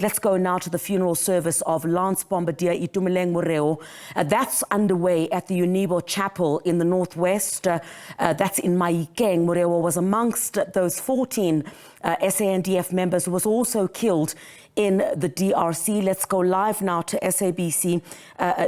Let's go now to the funeral service of Lance Bombardier Itumeleng Moreo. That's underway at the Unibo Chapel in the northwest. That's in Mahikeng. Moreo was amongst those 14 SANDF members who was also killed in the DRC. Let's go live now to SABC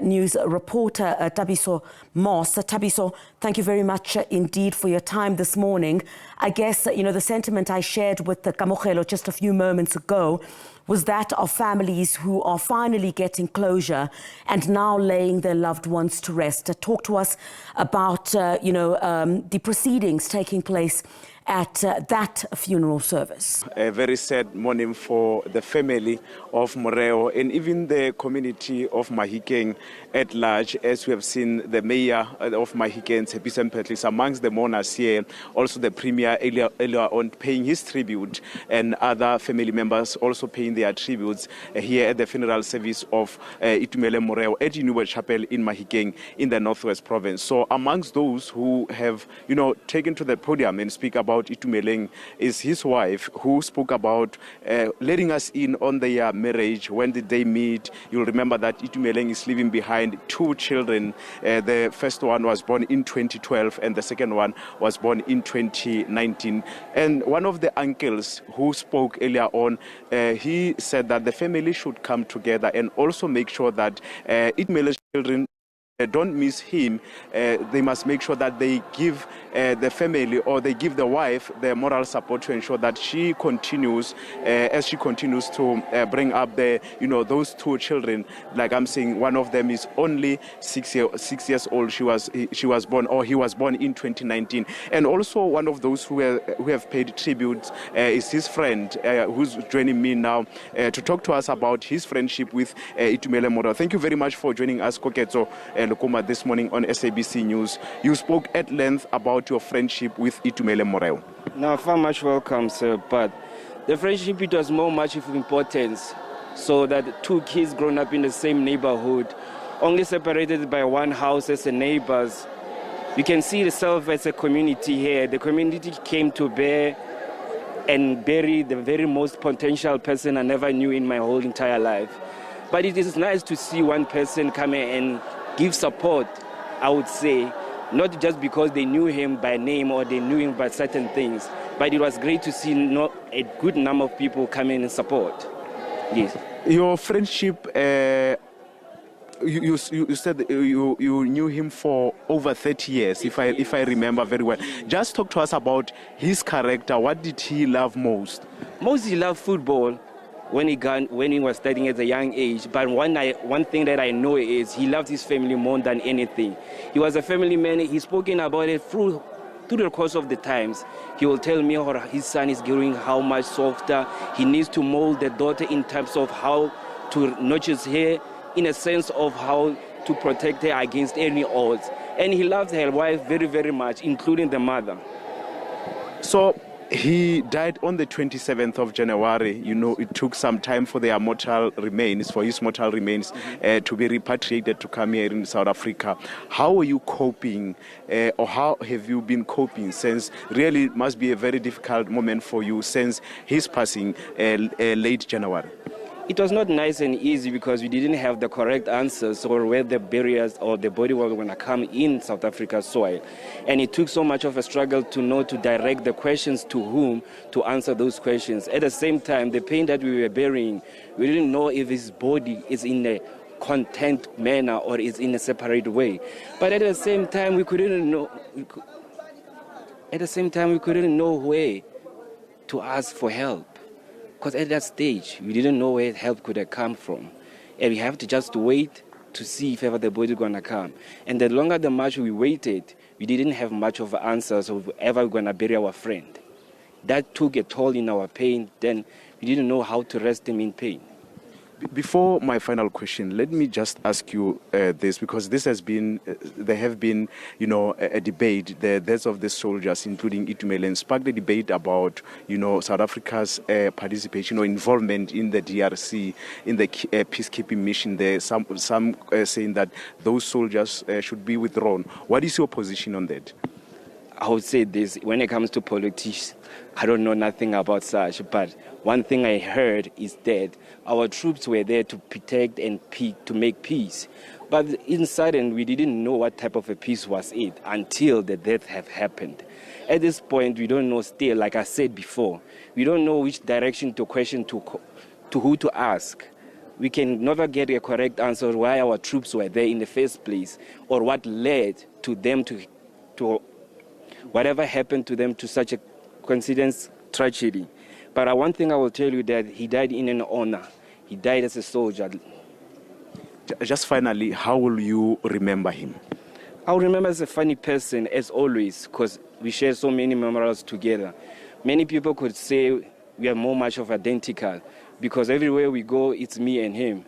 News reporter Thabiso Moss. Thabiso, thank you very much indeed for your time this morning. I guess, the sentiment I shared with the Kamogelo just a few moments ago was that of families who are finally getting closure and now laying their loved ones to rest. Talk to us about, the proceedings taking place at that funeral service. A very sad morning for the family of Moreo and even the community of Mahikeng at large, as we have seen the mayor of Mahikeng, Thabiso Moss, amongst the mourners here, also the premier earlier on paying his tribute, and other family members also paying their tributes here at the funeral service of Itumeleng Moreo at Unibo Chapel in Mahikeng in the Northwest Province. So amongst those who have, taken to the podium and speak about Itumeleng is his wife, who spoke about letting us in on their marriage. When did they meet? You'll remember that Itumeleng is leaving behind 2 children. The first one was born in 2012 and the second one was born in 2019. And one of the uncles who spoke earlier on, he said that the family should come together and also make sure that Itumeleng's children don't miss him. They must make sure that they give the family, or they give the wife, the moral support to ensure that she continues, as she continues to bring up those 2 children. Like I'm saying, one of them is only 6 years old. He was born in 2019. And also one of those who have paid tribute is his friend, who's joining me now to talk to us about his friendship with Itumeleng Moreo. Thank you very much for joining us, Koketso Lukuma, this morning on SABC News. You spoke at length about your friendship with Itumeleng Moreo. Now, very much welcome, sir. But the friendship, it was much of importance. So that 2 kids grown up in the same neighborhood, only separated by one house as the neighbors. You can see yourself as a community here. The community came to bear and bury the very most potential person I never knew in my whole entire life. But it is nice to see one person come and give support, I would say, not just because they knew him by name or they knew him by certain things, but it was great to see a good number of people come in and support. Yes. Your friendship, you said you knew him for over 30 years, if I remember very well. Just talk to us about his character. What did he love most? Most he loved football when he was studying at a young age. But one thing that I know is he loved his family more than anything. He was a family man. He's spoken about it through the course of the times. He will tell me how his son is growing, how much softer. He needs to mold the daughter in terms of how to nurture her, in a sense of how to protect her against any odds. And he loved her wife very, very much, including the mother. So he died on the 27th of January. It took some time for his mortal remains to be repatriated to come here in South Africa. How are you coping, or how have you been coping, since really it must be a very difficult moment for you since his passing late January? It was not nice and easy because we didn't have the correct answers or where the barriers or the body was going to come in South Africa's soil. And it took so much of a struggle to direct the questions to whom to answer those questions. At the same time, the pain that we were burying, we didn't know if his body is in a content manner or is in a separate way. But at the same time, we couldn't know. Where to ask for help. Because at that stage, we didn't know where help could have come from. And we have to just wait to see if ever the body is going to come. And the longer the much we waited, we didn't have much of answers of ever going to bury our friend. That took a toll in our pain. Then we didn't know how to rest him in pain. Before my final question, let me just ask you this, because there have been, a debate. The deaths of the soldiers, including Itumeleng, sparked a debate about, South Africa's participation or involvement in the DRC, in the peacekeeping mission there. Some saying that those soldiers should be withdrawn. What is your position on that? I would say this, when it comes to politics, I don't know nothing about such, but one thing I heard is that our troops were there to protect and to make peace. But inside, and we didn't know what type of a peace was it until the death have happened. At this point, we don't know still, like I said before, we don't know which direction to question to who to ask. We can never get a correct answer why our troops were there in the first place or what led to them to whatever happened to them to such a coincidence tragedy. But one thing I will tell you that he died in an honor. He died as a soldier. Just finally, how will you remember him? I'll remember as a funny person, as always, because we share so many memories together. Many people could say we are more much of identical, because everywhere we go, it's me and him.